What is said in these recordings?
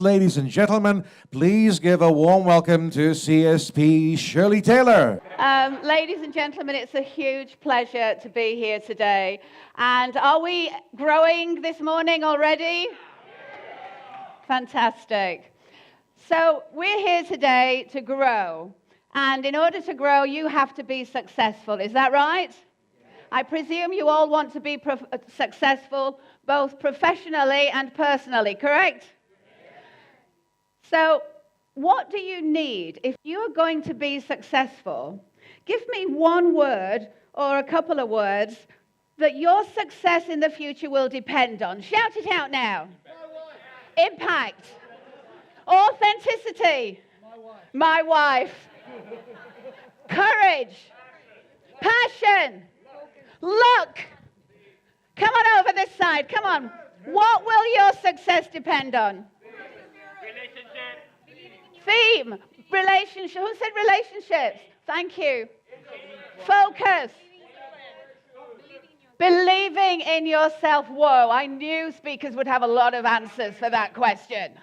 Ladies and gentlemen, please give a warm welcome to CSP Shirley Taylor. Ladies and gentlemen, it's a huge pleasure to be here today. And are we growing this morning already? Fantastic. So we're here today to grow. And in order to grow, you have to be successful. Is that right? I presume you all want to be successful both professionally and personally, correct? So what do you need if you are going to be successful? Give me one word or a couple of words that your success in the future will depend on. Shout it out now. Impact. Authenticity. My wife. Courage. Passion. Luck. Come on over this side. Come on. What will your success depend on? Theme. Relationship. Who said relationships? Thank you. Focus. Believing in yourself. Whoa, I knew speakers would have a lot of answers for that question.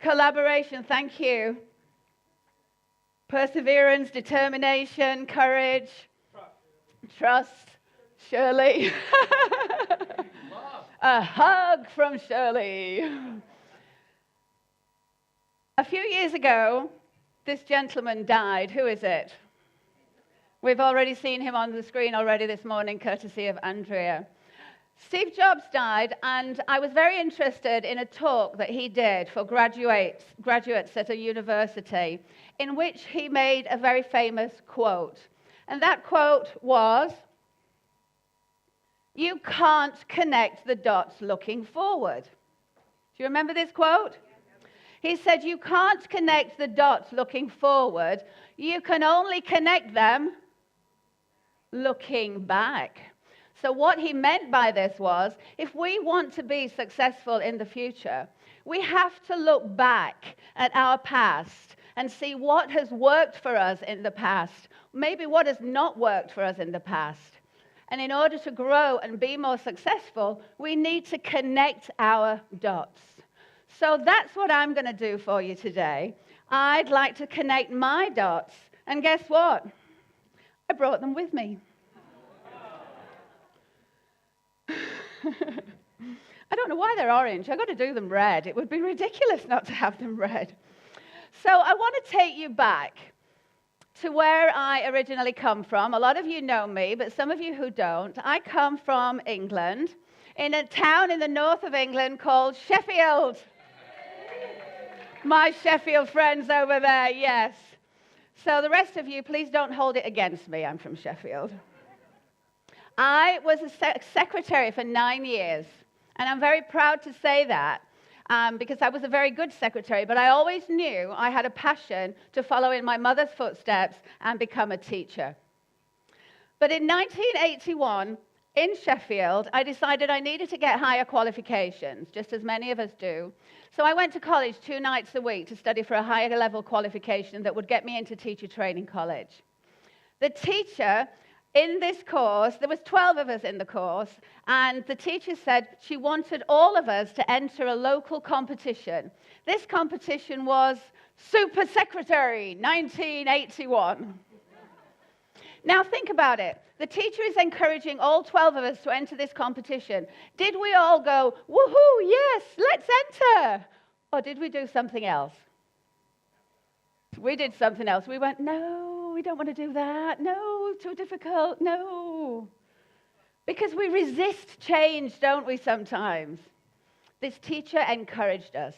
Collaboration. Thank you. Perseverance, determination, courage, trust. Shirley. A hug from Shirley. A few years ago, this gentleman died. Who is it? We've already seen him on the screen already this morning, courtesy of Andrea. Steve Jobs died, and I was very interested in a talk that he did for graduates at a university, in which he made a very famous quote. And that quote was, "You can't connect the dots looking forward." Do you remember this quote? He said, you can't connect the dots looking forward. You can only connect them looking back. So what he meant by this was, if we want to be successful in the future, we have to look back at our past and see what has worked for us in the past, maybe what has not worked for us in the past. And in order to grow and be more successful, we need to connect our dots. So that's what I'm going to do for you today. I'd like to connect my dots. And guess what? I brought them with me. I don't know why they're orange. I've got to do them red. It would be ridiculous not to have them red. So I want to take you back to where I originally come from. A lot of you know me, but some of you who don't. I come from England, in a town in the north of England called Sheffield. My Sheffield friends over there, yes. So the rest of you, please don't hold it against me. I'm from Sheffield. I was a secretary for 9 years, and I'm very proud to say that because I was a very good secretary, but I always knew I had a passion to follow in my mother's footsteps and become a teacher. But in 1981, in Sheffield, I decided I needed to get higher qualifications, just as many of us do. So I went to college 2 nights a week to study for a higher level qualification that would get me into teacher training college. The teacher in this course, there was 12 of us in the course, and the teacher said she wanted all of us to enter a local competition. This competition was Super Secretary 1981. Now think about it. The teacher is encouraging all 12 of us to enter this competition. Did we all go, woohoo, yes, let's enter? Or did we do something else? We did something else. We went, no, we don't want to do that. No, too difficult. No. Because we resist change, don't we, sometimes? This teacher encouraged us.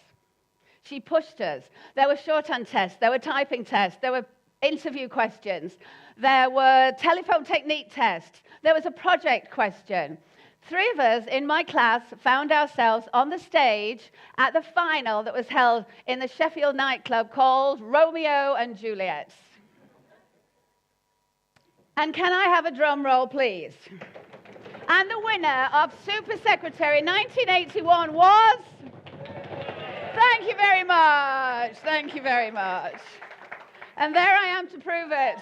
She pushed us. There were shorthand tests. There were typing tests. There were interview questions. There were telephone technique tests. There was a project question. 3 of us in my class found ourselves on the stage at the final that was held in the Sheffield nightclub called Romeo and Juliet. And can I have a drum roll, please? And the winner of Super Secretary 1981 was... Thank you very much. Thank you very much. And there I am to prove it.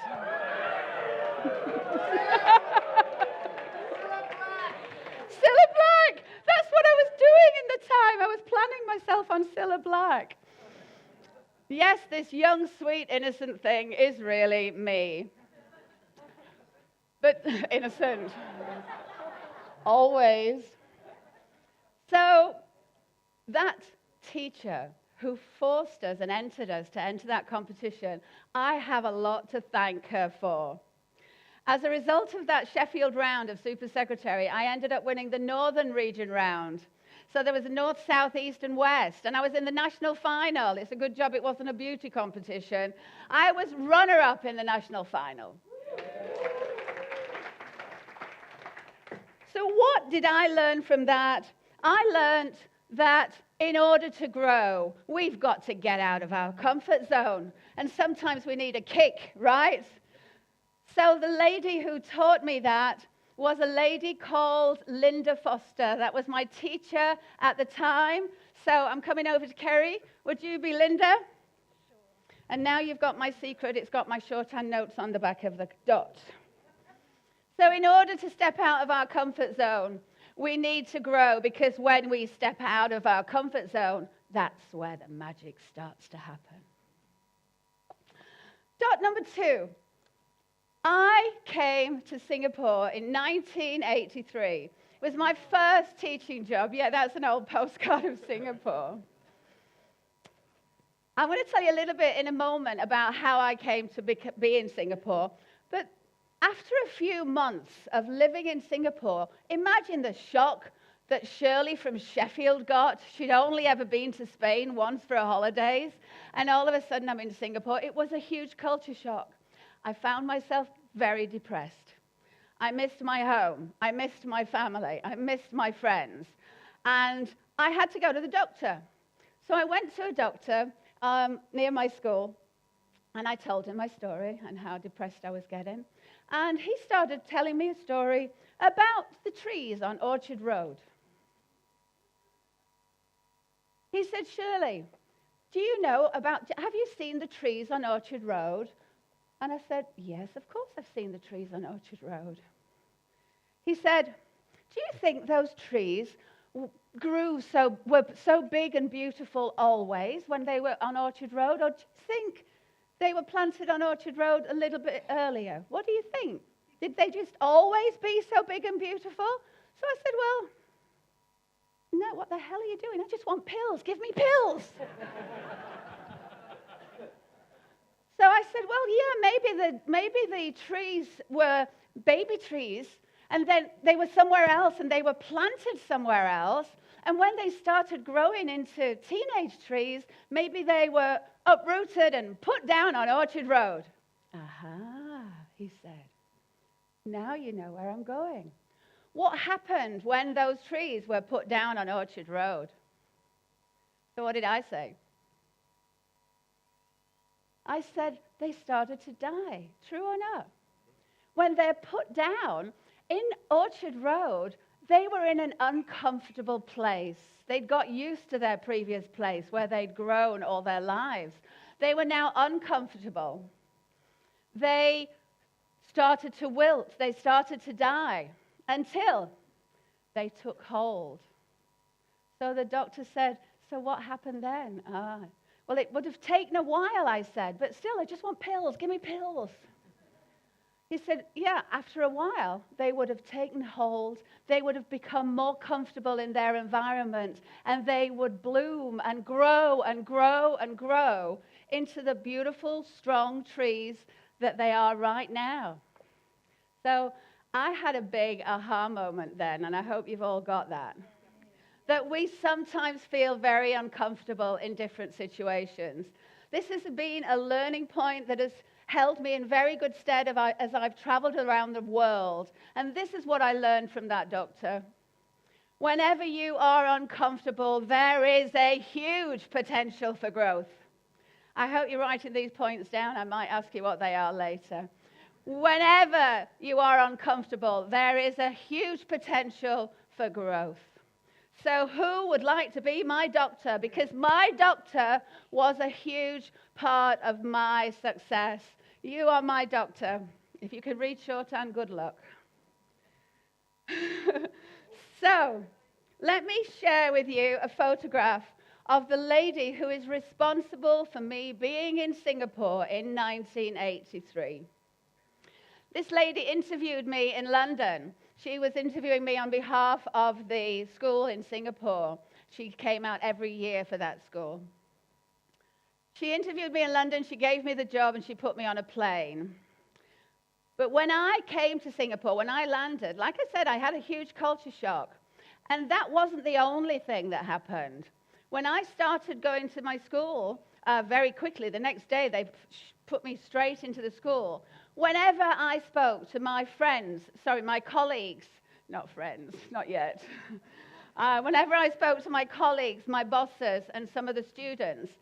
Cilla Black. That's what I was doing in the time. I was planning myself on Cilla colour black. Yes, this young, sweet, innocent thing is really me. But innocent. Always. So that teacher who forced us and entered us to enter that competition, I have a lot to thank her for. As a result of that Sheffield round of Super Secretary, I ended up winning the Northern Region round. So there was a North, South, East, and West, and I was in the national final. It's a good job it wasn't a beauty competition. I was runner-up in the national final. So what did I learn from that? I learned that in order to grow, we've got to get out of our comfort zone. And sometimes we need a kick, right? So the lady who taught me that was a lady called Linda Foster. That was my teacher at the time. So I'm coming over to Kerry. Would you be Linda? Sure. And now you've got my secret. It's got my shorthand notes on the back of the dot. So in order to step out of our comfort zone, we need to grow, because when we step out of our comfort zone, that's where the magic starts to happen. Dot number 2. I came to Singapore in 1983. It was my first teaching job. Yeah, that's an old postcard of Singapore. I'm going to tell you a little bit in a moment about how I came to be in Singapore. But after a few months of living in Singapore, imagine the shock that Shirley from Sheffield got. She'd only ever been to Spain once for her holidays, and all of a sudden I'm in Singapore. It was a huge culture shock. I found myself very depressed. I missed my home. I missed my family. I missed my friends. And I had to go to the doctor. So I went to a doctor near my school, and I told him my story and how depressed I was getting. And he started telling me a story about the trees on Orchard Road. He said, Shirley, have you seen the trees on Orchard Road? And I said, yes, of course I've seen the trees on Orchard Road. He said, do you think those trees were so big and beautiful always when they were on Orchard Road? Or do you think they were planted on Orchard Road a little bit earlier? What do you think? Did they just always be so big and beautiful? So I said, well, no, what the hell are you doing? I just want pills. Give me pills. So I said, well, yeah, maybe the trees were baby trees, and then they were somewhere else, and they were planted somewhere else. And when they started growing into teenage trees, maybe they were uprooted and put down on Orchard Road. Aha, he said. Now you know where I'm going. What happened when those trees were put down on Orchard Road? So what did I say? I said they started to die. True or not? When they're put down in Orchard Road, they were in an uncomfortable place. They'd got used to their previous place where they'd grown all their lives. They were now uncomfortable. They started to wilt. They started to die until they took hold. So the doctor said, so what happened then? Well, it would have taken a while, I said, but still, I just want pills. Give me pills. He said, yeah, after a while, they would have taken hold. They would have become more comfortable in their environment, and they would bloom and grow and grow and grow into the beautiful, strong trees that they are right now. So I had a big aha moment then, and I hope you've all got that. That we sometimes feel very uncomfortable in different situations. This has been a learning point that has held me in very good stead as I've traveled around the world. And this is what I learned from that doctor. Whenever you are uncomfortable, there is a huge potential for growth. I hope you're writing these points down. I might ask you what they are later. Whenever you are uncomfortable, there is a huge potential for growth. So who would like to be my doctor? Because my doctor was a huge part of my success. You are my doctor. If you can read shorthand, good luck. So let me share with you a photograph of the lady who is responsible for me being in Singapore in 1983. This lady interviewed me in London. She was interviewing me on behalf of the school in Singapore. She came out every year for that school. She interviewed me in London, she gave me the job, and she put me on a plane. But when I came to Singapore, when I landed, like I said, I had a huge culture shock. And that wasn't the only thing that happened. When I started going to my school, very quickly, the next day, they put me straight into the school. Whenever I spoke to my colleagues, not friends, not yet. Whenever I spoke to my colleagues, my bosses, and some of the students,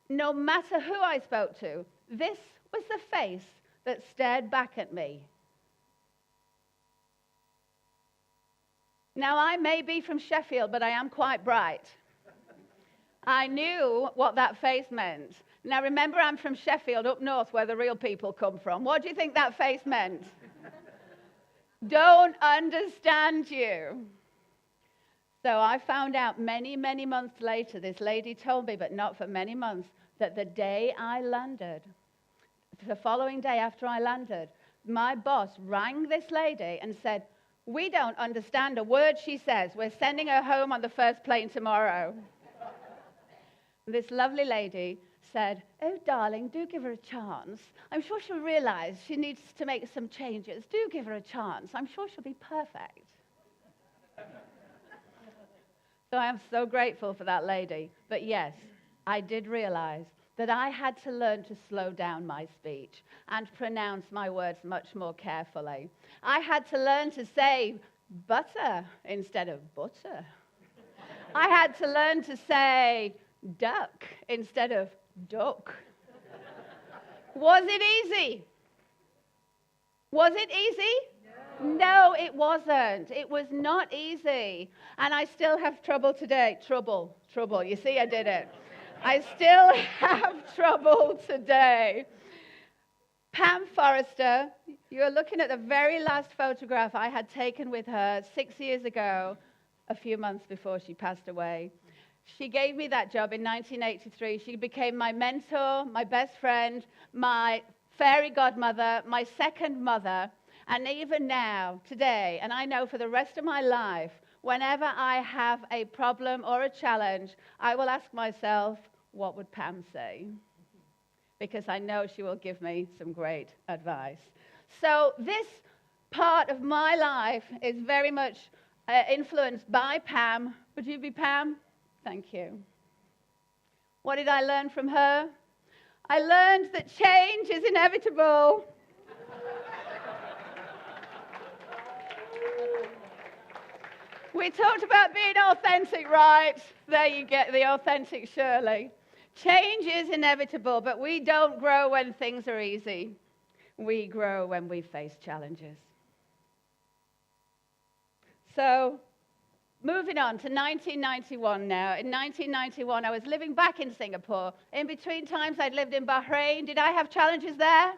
no matter who I spoke to, this was the face that stared back at me. Now, I may be from Sheffield, but I am quite bright. I knew what that face meant. Now, remember, I'm from Sheffield, up north, where the real people come from. What do you think that face meant? Don't understand you. So I found out many, many months later, this lady told me, but not for many months, that the day I landed, the following day after I landed, my boss rang this lady and said, "We don't understand a word she says. We're sending her home on the first plane tomorrow." This lovely lady said, "Oh, darling, do give her a chance. I'm sure she'll realize she needs to make some changes. Do give her a chance. I'm sure she'll be perfect." So I am so grateful for that lady. But yes, I did realize that I had to learn to slow down my speech and pronounce my words much more carefully. I had to learn to say butter instead of butter. I had to learn to say duck instead of duck. Was it easy? Was it easy? No, it wasn't. It was not easy. And I still have trouble today. Trouble. You see, I did it. I still have trouble today. Pam Forrester, you're looking at the very last photograph I had taken with her 6 years ago, a few months before she passed away. She gave me that job in 1983. She became my mentor, my best friend, my fairy godmother, my second mother. And even now, today, and I know for the rest of my life, whenever I have a problem or a challenge, I will ask myself, what would Pam say? Because I know she will give me some great advice. So this part of my life is very much influenced by Pam. Would you be Pam? Thank you. What did I learn from her? I learned that change is inevitable. We talked about being authentic, right? There you get the authentic Shirley. Change is inevitable, but we don't grow when things are easy. We grow when we face challenges. So, moving on to 1991 now. In 1991, I was living back in Singapore. In between times, I'd lived in Bahrain. Did I have challenges there?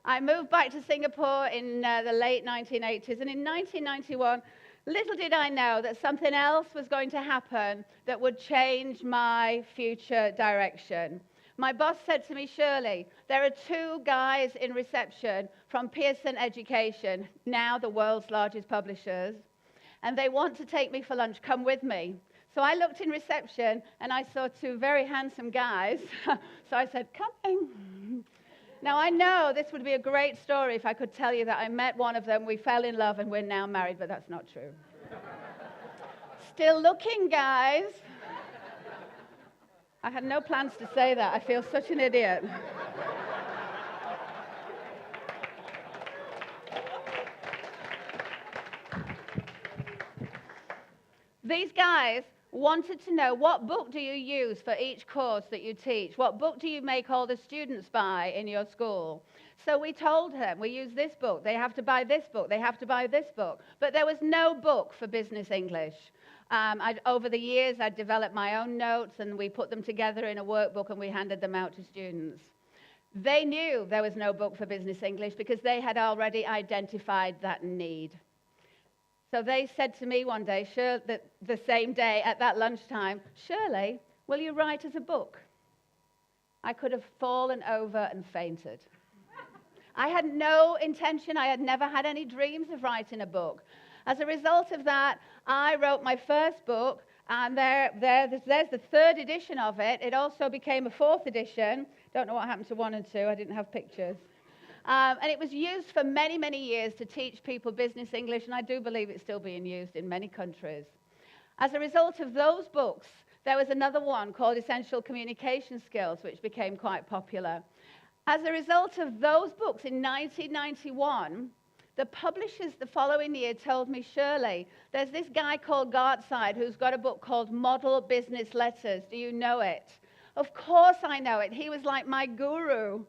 I moved back to Singapore in the late 1980s, and in 1991, little did I know that something else was going to happen that would change my future direction. My boss said to me, "Shirley, there are 2 guys in reception from Pearson Education, now the world's largest publishers, and they want to take me for lunch. Come with me." So I looked in reception, and I saw 2 very handsome guys. So I said, "Coming." Now, I know this would be a great story if I could tell you that I met one of them, we fell in love, and we're now married, but that's not true. Still looking, guys. I had no plans to say that. I feel such an idiot. These guys wanted to know, what book do you use for each course that you teach? What book do you make all the students buy in your school? So we told them, we use this book, they have to buy this book, they have to buy this book. But there was no book for business English. Over the years, I'd developed my own notes, and we put them together in a workbook, and we handed them out to students. They knew there was no book for business English because they had already identified that need. So they said to me one day, the same day at that lunchtime, "Shirley, will you write us a book? I could have fallen over and fainted. I had no intention, I had never had any dreams of writing a book. As a result of that, I wrote my first book, and there's the third edition of it. It also became a fourth edition. Don't know what happened to 1 and 2, I didn't have pictures. And it was used for many, many years to teach people business English, and I do believe it's still being used in many countries. As a result of those books, there was another one called Essential Communication Skills, which became quite popular. As a result of those books in 1991, the publishers the following year told me, Shirley, there's this guy called Gartside who's got a book called Model Business Letters. Do you know it? Of course I know it. He was like my guru.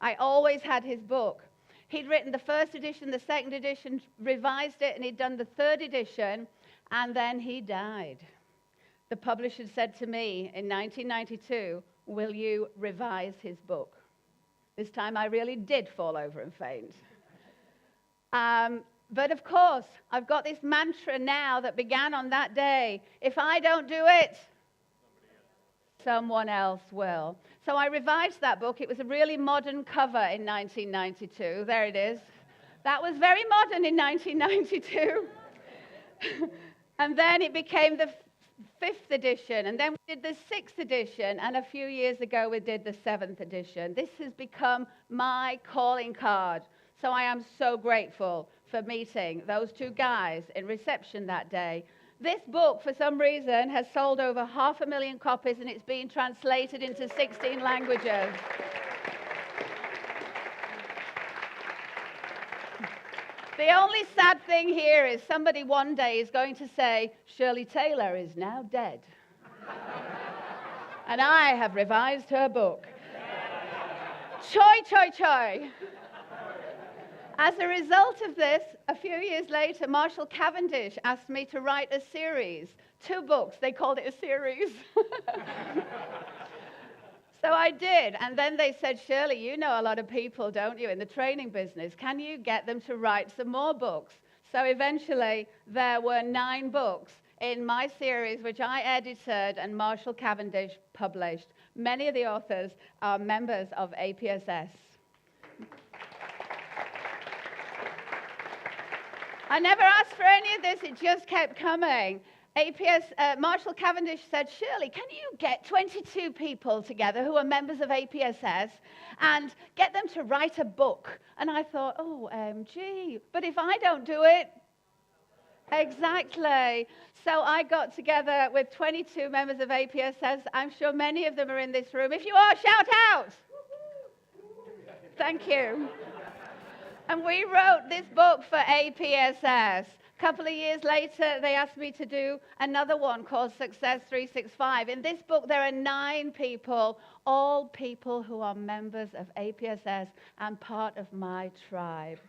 I always had his book. He'd written the first edition, the second edition, revised it, and he'd done the third edition, and then he died. The publisher said to me in 1992, will you revise his book? This time I really did fall over and faint. But of course, I've got this mantra now that began on that day. If I don't do it, someone else will. So I revised that book. It was a really modern cover in 1992. There it is. That was very modern in 1992. And then it became the 5th edition, and then we did the 6th edition, and a few years ago we did the 7th edition. This has become my calling card. So I am so grateful for meeting those two guys in reception that day. This book, for some reason, has sold over 500,000 copies, and it's been translated into 16 languages. The only sad thing here is somebody one day is going to say, Shirley Taylor is now dead. And I have revised her book. Choi, choi, choi. As a result of this, a few years later, Marshall Cavendish asked me to write a series, 2 books. They called it a series. So I did, and then they said, Shirley, you know a lot of people, don't you, in the training business. Can you get them to write some more books? So eventually, there were 9 books in my series, which I edited and Marshall Cavendish published. Many of the authors are members of APSS. I never asked for any of this, it just kept coming. Marshall Cavendish said, Shirley, can you get 22 people together who are members of APSS and get them to write a book? And I thought, OMG, but if I don't do it, exactly. So I got together with 22 members of APSS. I'm sure many of them are in this room. If you are, shout out. Thank you. And we wrote this book for APSS. A couple of years later, they asked me to do another one called Success 365. In this book, there are 9 people, all people who are members of APSS and part of my tribe.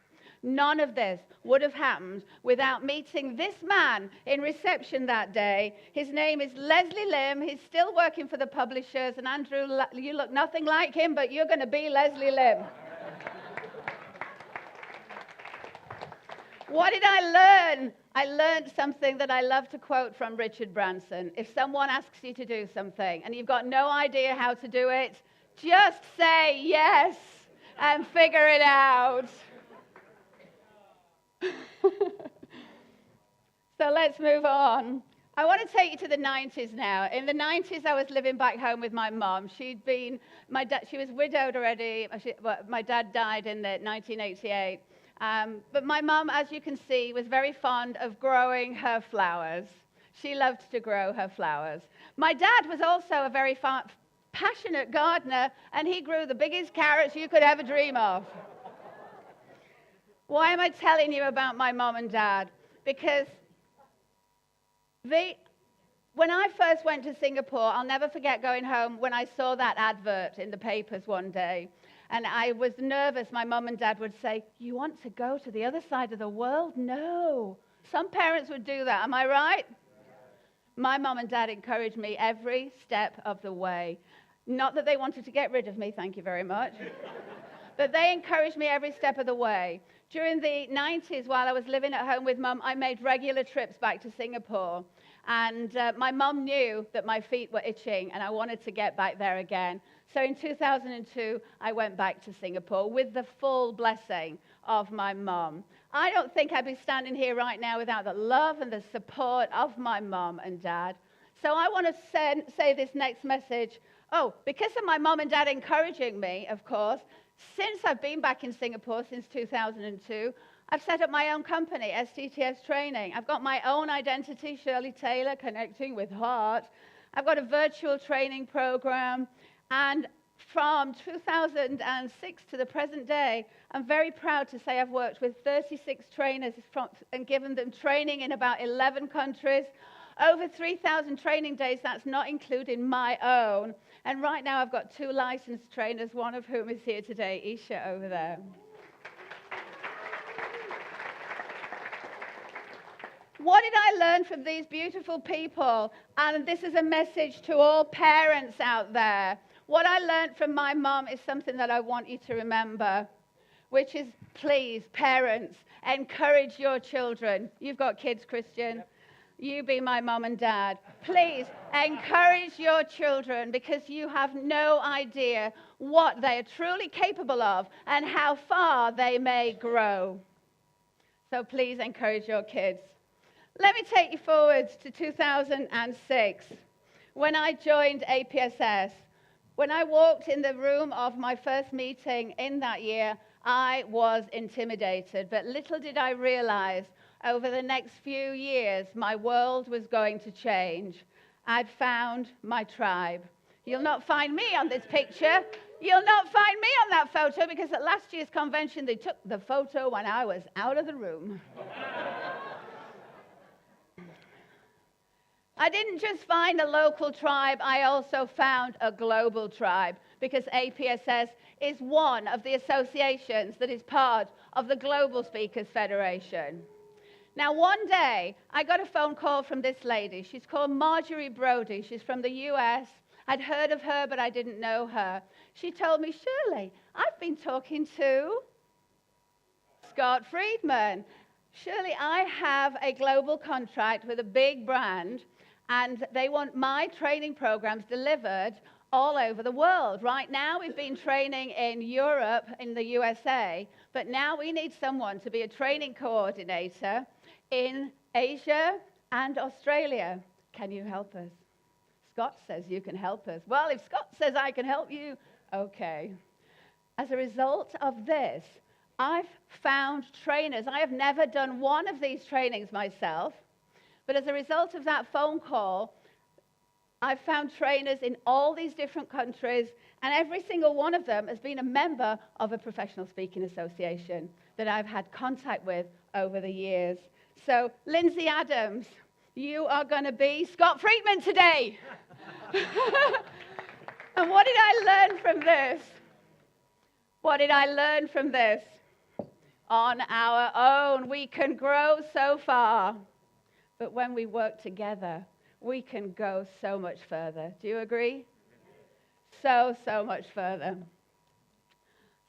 None of this would have happened without meeting this man in reception that day. His name is Leslie Lim. He's still working for the publishers. And Andrew, you look nothing like him, but you're going to be Leslie Lim. What did I learn? I learned something that I love to quote from Richard Branson. If someone asks you to do something and you've got no idea how to do it, just say yes and figure it out. So let's move on. I want to take you to the 90s now. In the 90s, I was living back home with my mom. She was widowed already. My dad died in 1988. But my mum, as you can see, was very fond of growing her flowers. She loved to grow her flowers. My dad was also a very passionate gardener, and he grew the biggest carrots you could ever dream of. Why am I telling you about my mom and dad? Because when I first went to Singapore, I'll never forget going home when I saw that advert in the papers one day. And I was nervous. My mum and dad would say, you want to go to the other side of the world? No. Some parents would do that. Am I right? My mum and dad encouraged me every step of the way. Not that they wanted to get rid of me, thank you very much. But they encouraged me every step of the way. During the 90s, while I was living at home with Mum, I made regular trips back to Singapore. And my mum knew that my feet were itching, and I wanted to get back there again. So in 2002, I went back to Singapore with the full blessing of my mum. I don't think I'd be standing here right now without the love and the support of my mum and dad. So I want to say this next message. Oh, because of my mum and dad encouraging me, of course, since I've been back in Singapore since 2002, I've set up my own company, STTS Training. I've got my own identity, Shirley Taylor, Connecting with Heart. I've got a virtual training program. And from 2006 to the present day, I'm very proud to say I've worked with 36 trainers and given them training in about 11 countries. Over 3,000 training days, that's not including my own. And right now I've got 2 licensed trainers, one of whom is here today, Isha over there. What did I learn from these beautiful people? And this is a message to all parents out there. What I learned from my mom is something that I want you to remember, which is, please, parents, encourage your children. You've got kids, Christian. Yep. You be my mom and dad. Please, encourage your children, because you have no idea what they are truly capable of and how far they may grow. So please encourage your kids. Let me take you forward to 2006, when I joined APSS. When I walked in the room of my first meeting in that year, I was intimidated. But little did I realize, over the next few years, my world was going to change. I'd found my tribe. You'll not find me on this picture. You'll not find me on that photo, because at last year's convention, they took the photo when I was out of the room. I didn't just find a local tribe, I also found a global tribe, because APSS is one of the associations that is part of the Global Speakers Federation. Now, one day, I got a phone call from this lady. She's called Marjorie Brody. She's from the US. I'd heard of her, but I didn't know her. She told me, Shirley, I've been talking to Scott Friedman. Shirley, I have a global contract with a big brand, and they want my training programs delivered all over the world. Right now, we've been training in Europe, in the USA, but now we need someone to be a training coordinator in Asia and Australia. Can you help us? Scott says you can help us. Well, if Scott says I can help you, okay. As a result of this, I've found trainers. I have never done one of these trainings myself. But as a result of that phone call, I've found trainers in all these different countries, and every single one of them has been a member of a professional speaking association that I've had contact with over the years. So, Lindsay Adams, you are going to be Scott Friedman today. And what did I learn from this? What did I learn from this? On our own, we can grow so far. But when we work together, we can go so much further. Do you agree? So much further.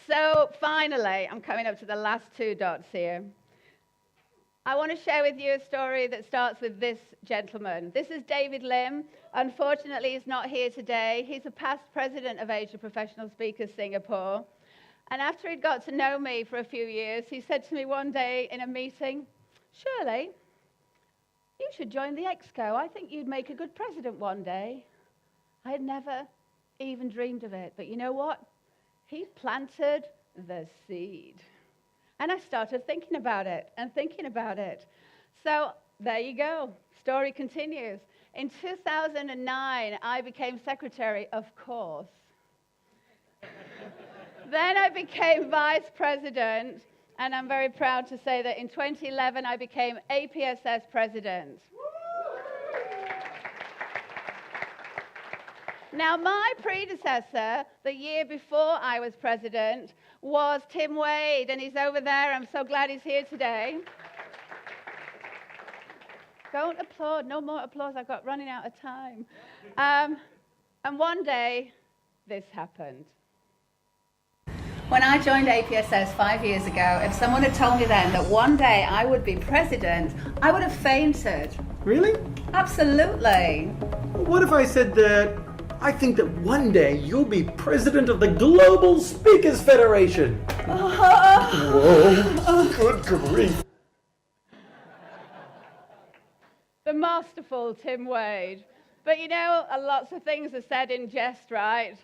So finally, I'm coming up to the last 2 dots here. I want to share with you a story that starts with this gentleman. This is David Lim. Unfortunately, he's not here today. He's a past president of Asia Professional Speakers Singapore. And after he'd got to know me for a few years, he said to me one day in a meeting, Shirley, you should join the Exco. I think you'd make a good president one day. I had never even dreamed of it. But you know what? He planted the seed. And I started thinking about it and thinking about it. So there you go. Story continues. In 2009, I became secretary, of course. Then I became vice president. And I'm very proud to say that in 2011, I became APSS president. Now, my predecessor, the year before I was president, was Tim Wade, and he's over there. I'm so glad he's here today. Don't applaud. No more applause. I've got running out of time. And one day, this happened. When I joined APSS 5 years ago, if someone had told me then that one day I would be president, I would have fainted. Really? Absolutely. What if I said that I think that one day you'll be president of the Global Speakers Federation? Whoa, good grief. The masterful Tim Wade. But you know, lots of things are said in jest, right?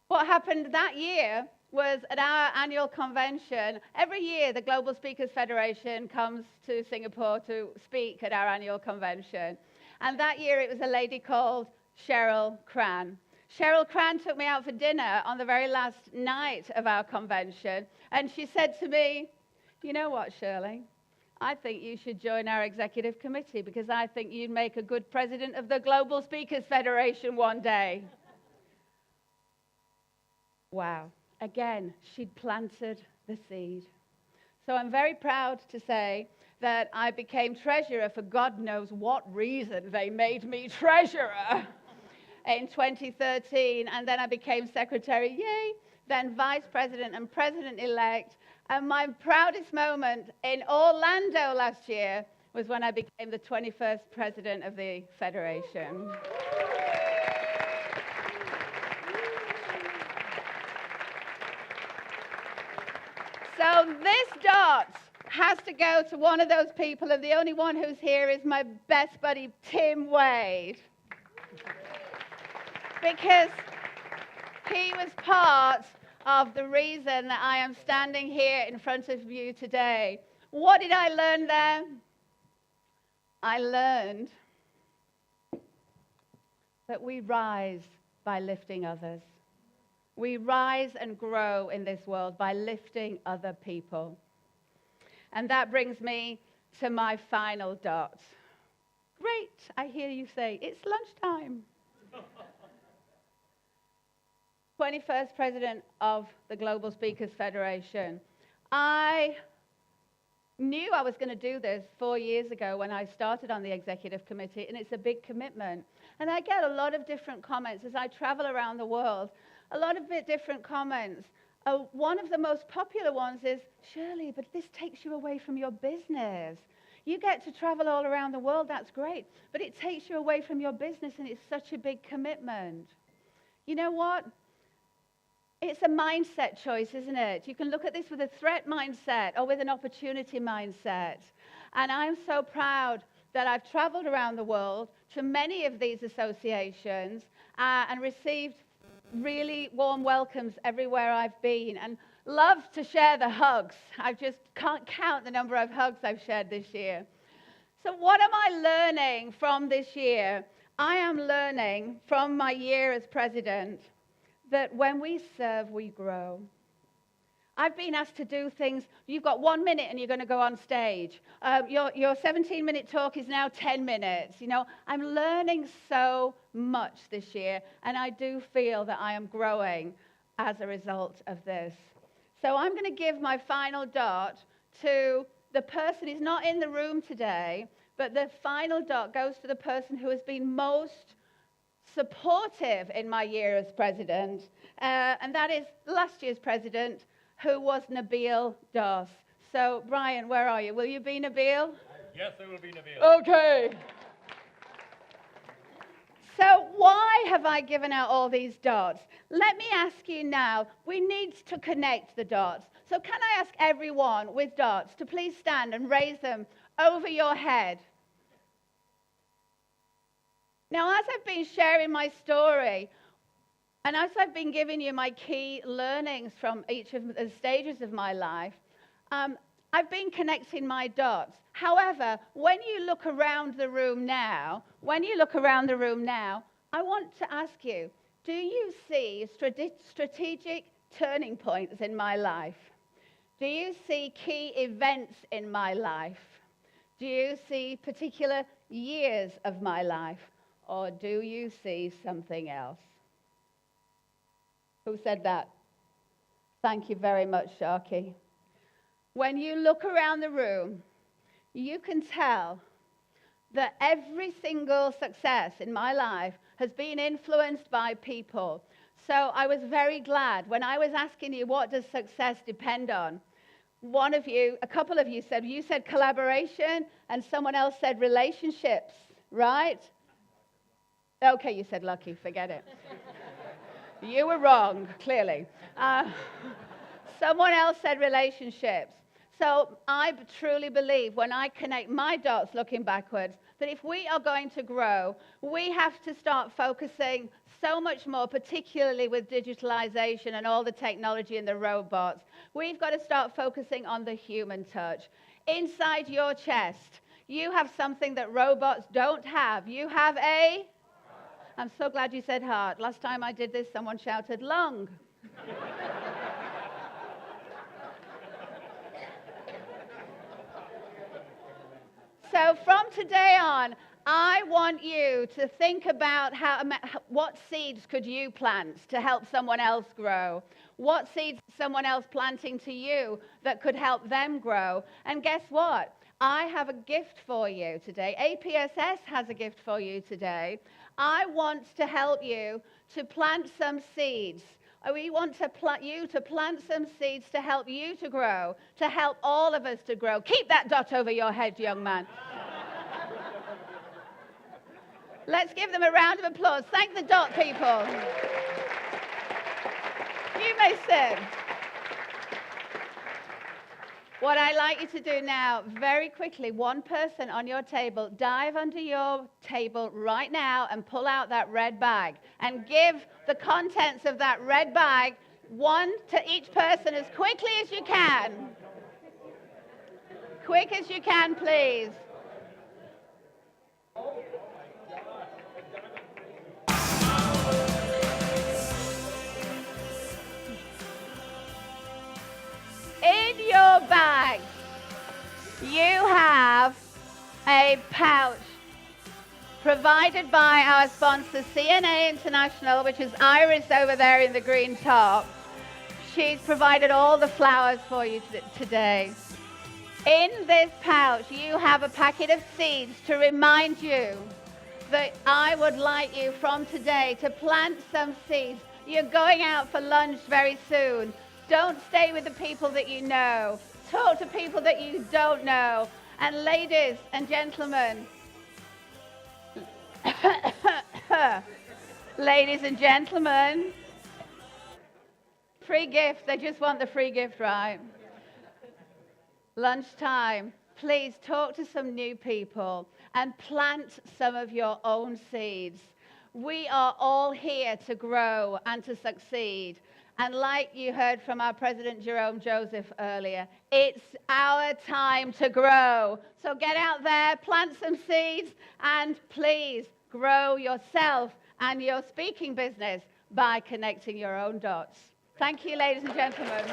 What happened that year was at our annual convention. Every year, the Global Speakers Federation comes to Singapore to speak at our annual convention. And that year, it was a lady called Cheryl Cran. Cheryl Cran took me out for dinner on the very last night of our convention. And she said to me, "You know what, Shirley? I think you should join our executive committee because I think you'd make a good president of the Global Speakers Federation one day." Wow. Again, she'd planted the seed. So I'm very proud to say that I became treasurer for God knows what reason they made me treasurer in 2013. And then I became secretary, yay, then vice president and president-elect. And my proudest moment in Orlando last year was when I became the 21st president of the Federation. So this dot has to go to one of those people, and the only one who's here is my best buddy, Tim Wade. Because he was part of the reason that I am standing here in front of you today. What did I learn there? I learned that we rise by lifting others. We rise and grow in this world by lifting other people. And that brings me to my final dot. Great, I hear you say, it's lunchtime. 21st president of the Global Speakers Federation. I knew I was going to do this 4 years ago when I started on the executive committee, and it's a big commitment. And I get a lot of different comments as I travel around the world. A lot of different comments. One of the most popular ones is, "Shirley, but this takes you away from your business. You get to travel all around the world, that's great, but it takes you away from your business and it's such a big commitment." You know what? It's a mindset choice, isn't it? You can look at this with a threat mindset or with an opportunity mindset. And I'm so proud that I've traveled around the world to many of these associations and received really warm welcomes everywhere I've been, and love to share the hugs. I just can't count the number of hugs I've shared this year. So what am I learning from this year? I am learning from my year as president that when we serve, we grow. I've been asked to do things. You've got 1 minute and you're going to go on stage. Your 17-minute talk is now 10 minutes. You know, I'm learning so much this year, and I do feel that I am growing as a result of this. So I'm going to give my final dot to the person who's not in the room today, but the final dot goes to the person who has been most supportive in my year as president, and that is last year's president, who was Nabil Das. So, Brian, where are you? Will you be Nabil? Yes, I will be Nabil. Okay. So why have I given out all these dots? Let me ask you now, we need to connect the dots. So can I ask everyone with dots to please stand and raise them over your head? Now, as I've been sharing my story, and as I've been giving you my key learnings from each of the stages of my life, I've been connecting my dots. However, when you look around the room now, I want to ask you, do you see strategic turning points in my life? Do you see key events in my life? Do you see particular years of my life? Or do you see something else? Who said that? Thank you very much, Sharky. When you look around the room, you can tell that every single success in my life has been influenced by people. So I was very glad when I was asking you, what does success depend on? One of you, a couple of you said collaboration, and someone else said relationships, right? Okay, you said lucky, forget it. You were wrong, clearly. Someone else said relationships. So I truly believe when I connect my dots looking backwards, that if we are going to grow, we have to start focusing so much more, particularly with digitalization and all the technology and the robots. We've got to start focusing on the human touch. Inside your chest, you have something that robots don't have. You have a... I'm so glad you said heart. Last time I did this, someone shouted lung. So from today on, I want you to think about what seeds could you plant to help someone else grow? What seeds is someone else planting to you that could help them grow? And guess what? I have a gift for you today. APSS has a gift for you today. I want to help you to plant some seeds. We want you to plant some seeds to help you to grow, to help all of us to grow. Keep that dot over your head, young man. Let's give them a round of applause. Thank the dot people. You may sit. What I'd like you to do now, very quickly, one person on your table, dive under your table right now and pull out that red bag and give the contents of that red bag, one to each person as quickly as you can. Quick as you can, please. In your bag, you have a pouch provided by our sponsor, CNA International, which is Iris over there in the green top. She's provided all the flowers for you today. In this pouch, you have a packet of seeds to remind you that I would like you from today to plant some seeds. You're going out for lunch very soon. Don't stay with the people that you know. Talk to people that you don't know. And ladies and gentlemen, ladies and gentlemen, free gift. They just want the free gift, right? Lunchtime. Please talk to some new people and plant some of your own seeds. We are all here to grow and to succeed. And like you heard from our President Jerome Joseph earlier, it's our time to grow. So get out there, plant some seeds, and please grow yourself and your speaking business by connecting your own dots. Thank you, ladies and gentlemen.